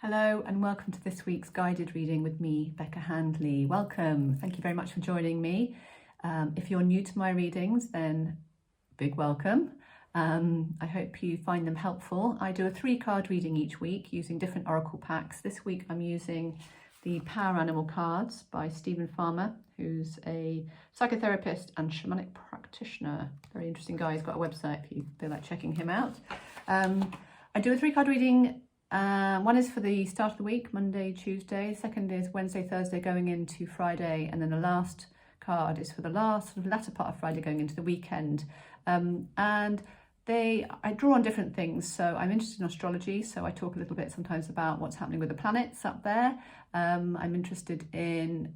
Hello and welcome to this week's guided reading with me, Becca Handley. Welcome. Thank you very much for joining me. If you're new to my readings, then big welcome. I hope you find them helpful. I do a 3-card reading each week using different oracle packs. This week I'm using the Power Animal cards by Stephen Farmer, who's a psychotherapist and shamanic practitioner. Very interesting guy. He's got a website if you feel like checking him out. I do a 3-card reading. One is for the start of the week, Monday, Tuesday. Second is Wednesday, Thursday, going into Friday. And then the last card is for the latter part of Friday, going into the weekend. And I draw on different things. So I'm interested in astrology. So I talk a little bit sometimes about what's happening with the planets up there. I'm interested in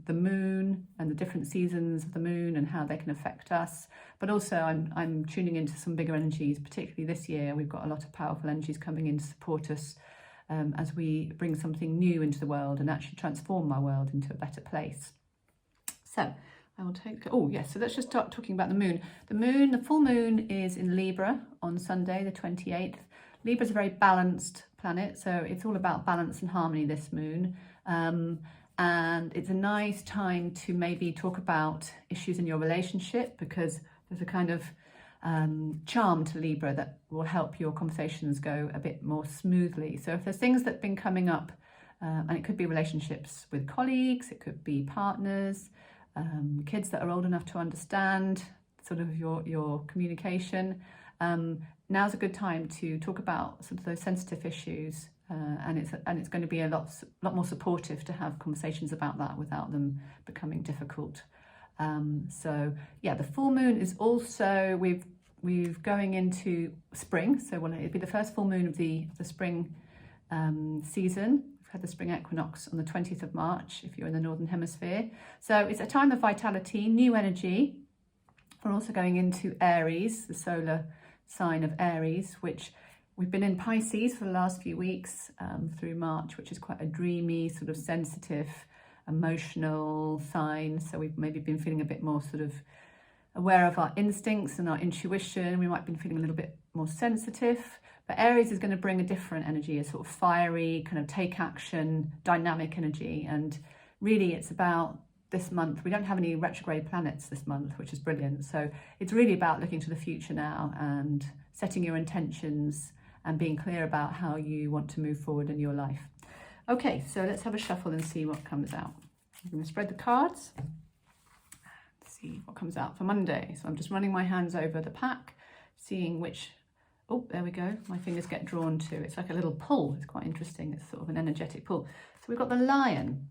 the moon and the different seasons of the moon and how they can affect us. But also I'm tuning into some bigger energies, particularly this year. We've got a lot of powerful energies coming in to support us as we bring something new into the world and actually transform our world into a better place. So I will take, so let's just start talking about the moon. The full moon is in Libra on Sunday, the 28th. Libra is a very balanced planet, so it's all about balance and harmony this moon. And it's a nice time to maybe talk about issues in your relationship, because there's a kind of charm to Libra that will help your conversations go a bit more smoothly. So if there's things that have been coming up, and it could be relationships with colleagues, it could be partners, kids that are old enough to understand sort of your communication, now's a good time to talk about some of those sensitive issues, and it's going to be a lot more supportive to have conversations about that without them becoming difficult. So yeah, the full moon is also we've going into spring, so it'll be the first full moon of the spring season. Had the Spring Equinox on the 20th of March if you're in the Northern Hemisphere. So it's a time of vitality, new energy. We're also going into Aries, the solar sign of Aries, which we've been in Pisces for the last few weeks through March, which is quite a dreamy, sort of sensitive, emotional sign. So we've maybe been feeling a bit more sort of aware of our instincts and our intuition. We might have been feeling a little bit more sensitive. But Aries is going to bring a different energy, a sort of fiery, kind of take action, dynamic energy. And really it's about this month. We don't have any retrograde planets this month, which is brilliant. So it's really about looking to the future now and setting your intentions and being clear about how you want to move forward in your life. Okay, so let's have a shuffle and see what comes out. I'm going to spread the cards. See what comes out for Monday. So I'm just running my hands over the pack, seeing which, oh, there we go. My fingers get drawn to. It's like a little pull. It's quite interesting. It's sort of an energetic pull. So we've got the lion,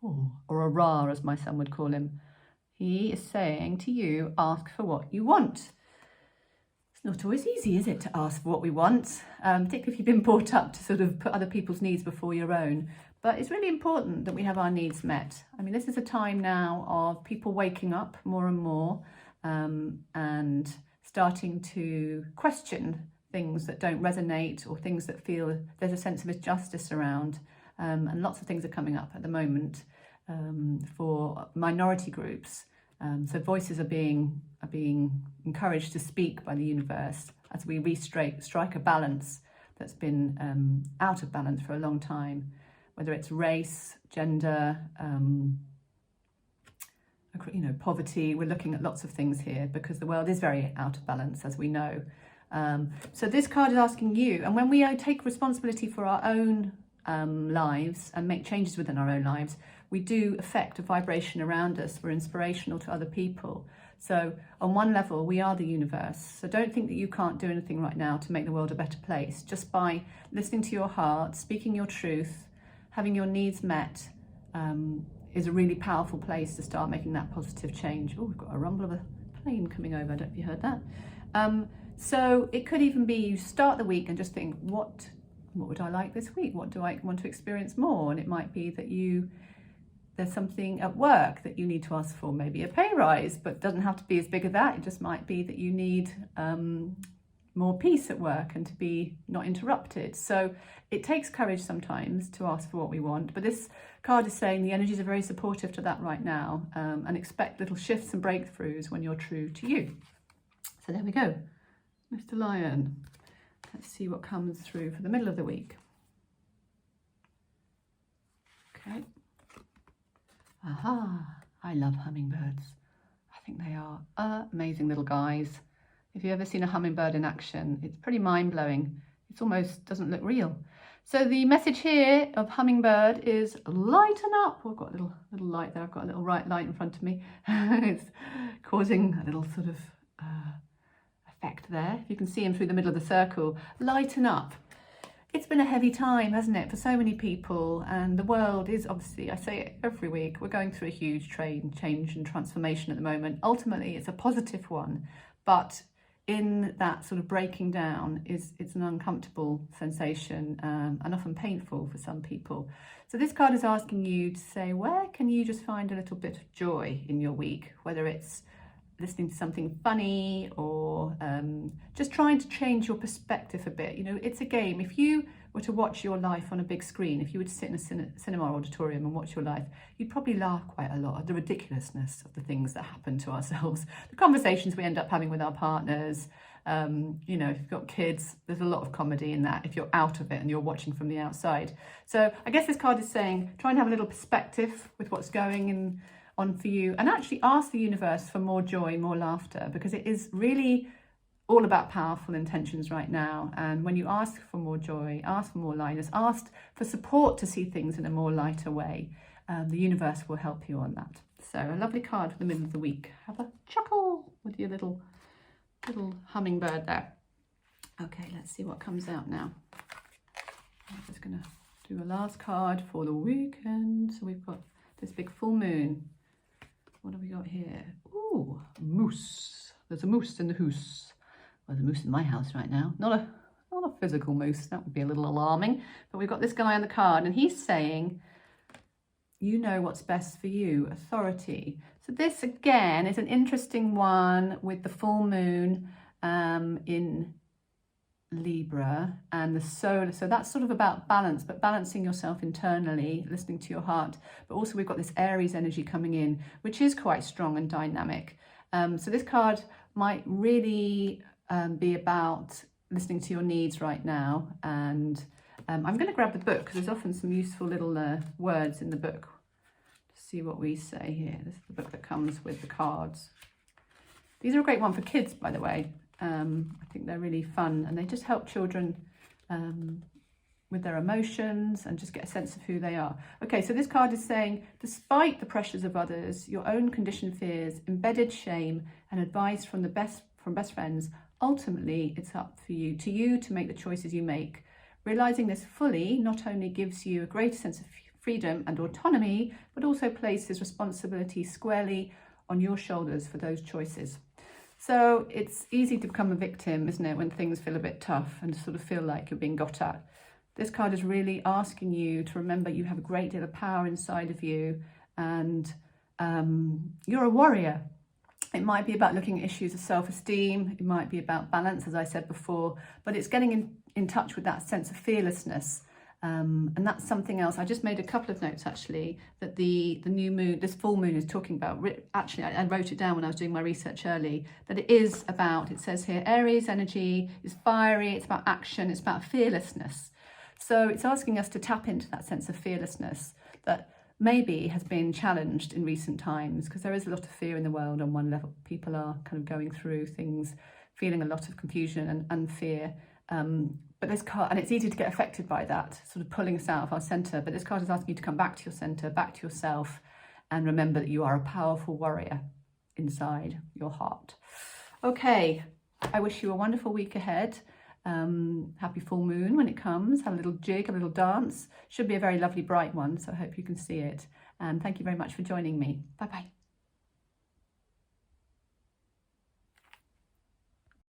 or a Ra, as my son would call him. He is saying to you, ask for what you want. It's not always easy, is it, to ask for what we want, particularly if you've been brought up to sort of put other people's needs before your own. But it's really important that we have our needs met. I mean, this is a time now of people waking up more and more and starting to question things that don't resonate or things that feel there's a sense of injustice around. And lots of things are coming up at the moment for minority groups. So voices are being encouraged to speak by the universe as we strike a balance that's been out of balance for a long time, whether it's race, gender, poverty. We're looking at lots of things here because the world is very out of balance, as we know. So this card is asking you, and when we take responsibility for our own lives and make changes within our own lives, we do affect a vibration around us. We're inspirational to other people. So on one level, we are the universe. So don't think that you can't do anything right now to make the world a better place. Just by listening to your heart, speaking your truth, having your needs met, is a really powerful place to start making that positive change. Oh, we've got a rumble of a plane coming over. I don't know if you heard that. So it could even be you start the week and just think, what would I like this week? What do I want to experience more? And it might be that there's something at work that you need to ask for, maybe a pay rise, but it doesn't have to be as big as that. It just might be that you need more peace at work and to be not interrupted. So it takes courage sometimes to ask for what we want, but this card is saying the energies are very supportive to that right now, and expect little shifts and breakthroughs when you're true to you. So there we go, Mr. Lion. Let's see what comes through for the middle of the week. Okay. Aha, I love hummingbirds. I think they are amazing little guys. If you've ever seen a hummingbird in action, it's pretty mind-blowing. It almost doesn't look real. So the message here of hummingbird is lighten up. Oh, I've got a little light there. I've got a little light in front of me. It's causing a little sort of effect there. You can see him through the middle of the circle. Lighten up. It's been a heavy time, hasn't it, for so many people, and the world is obviously, I say it every week, we're going through a huge change and transformation at the moment. Ultimately, it's a positive one, but in that sort of breaking down it's an uncomfortable sensation and often painful for some people. So this card is asking you to say, where can you just find a little bit of joy in your week, whether it's listening to something funny or just trying to change your perspective a bit. You know, it's a game. If you were to watch your life on a big screen, if you were to sit in a cinema auditorium and watch your life, you'd probably laugh quite a lot at the ridiculousness of the things that happen to ourselves, the conversations we end up having with our partners. You know, if you've got kids, there's a lot of comedy in that if you're out of it and you're watching from the outside. So I guess this card is saying, try and have a little perspective with what's going on for you, and actually ask the universe for more joy, more laughter, because it is really all about powerful intentions right now. And when you ask for more joy, ask for more lightness, ask for support to see things in a more lighter way, the universe will help you on that. So a lovely card for the middle of the week. Have a chuckle with your little hummingbird there. Okay, let's see what comes out now. I'm just gonna do a last card for the weekend. So we've got this big full moon. What have we got here? Ooh, moose. There's a moose in the house. Well, there's a moose in my house right now. Not a physical moose. That would be a little alarming. But we've got this guy on the card, and he's saying, you know what's best for you, authority. So this, again, is an interesting one with the full moon in Libra and the solar. So that's sort of about balance, but balancing yourself internally, listening to your heart. But also we've got this Aries energy coming in, which is quite strong and dynamic. So this card might really be about listening to your needs right now. And I'm going to grab the book because there's often some useful little words in the book. To see what we say here. This is the book that comes with the cards. These are a great one for kids, by the way. I think they're really fun, and they just help children with their emotions and just get a sense of who they are. Okay, so this card is saying, despite the pressures of others, your own conditioned fears, embedded shame, and advice from best friends, ultimately it's up for you to make the choices you make. Realizing this fully not only gives you a greater sense of freedom and autonomy, but also places responsibility squarely on your shoulders for those choices. So it's easy to become a victim, isn't it, when things feel a bit tough and sort of feel like you're being got at. This card is really asking you to remember you have a great deal of power inside of you, and you're a warrior. It might be about looking at issues of self-esteem. It might be about balance, as I said before, but it's getting in touch with that sense of fearlessness. And that's something else. I just made a couple of notes actually that the new moon, this full moon is talking about. Actually, I wrote it down when I was doing my research early, that it is about, it says here, Aries energy is fiery, it's about action, it's about fearlessness. So it's asking us to tap into that sense of fearlessness that maybe has been challenged in recent times, because there is a lot of fear in the world on one level. People are kind of going through things, feeling a lot of confusion and fear. But this card, and it's easy to get affected by that, sort of pulling us out of our centre. But this card is asking you to come back to your centre, back to yourself, and remember that you are a powerful warrior inside your heart. Okay, I wish you a wonderful week ahead. Happy full moon when it comes. Have a little jig, a little dance. Should be a very lovely bright one, so I hope you can see it. And thank you very much for joining me. Bye-bye.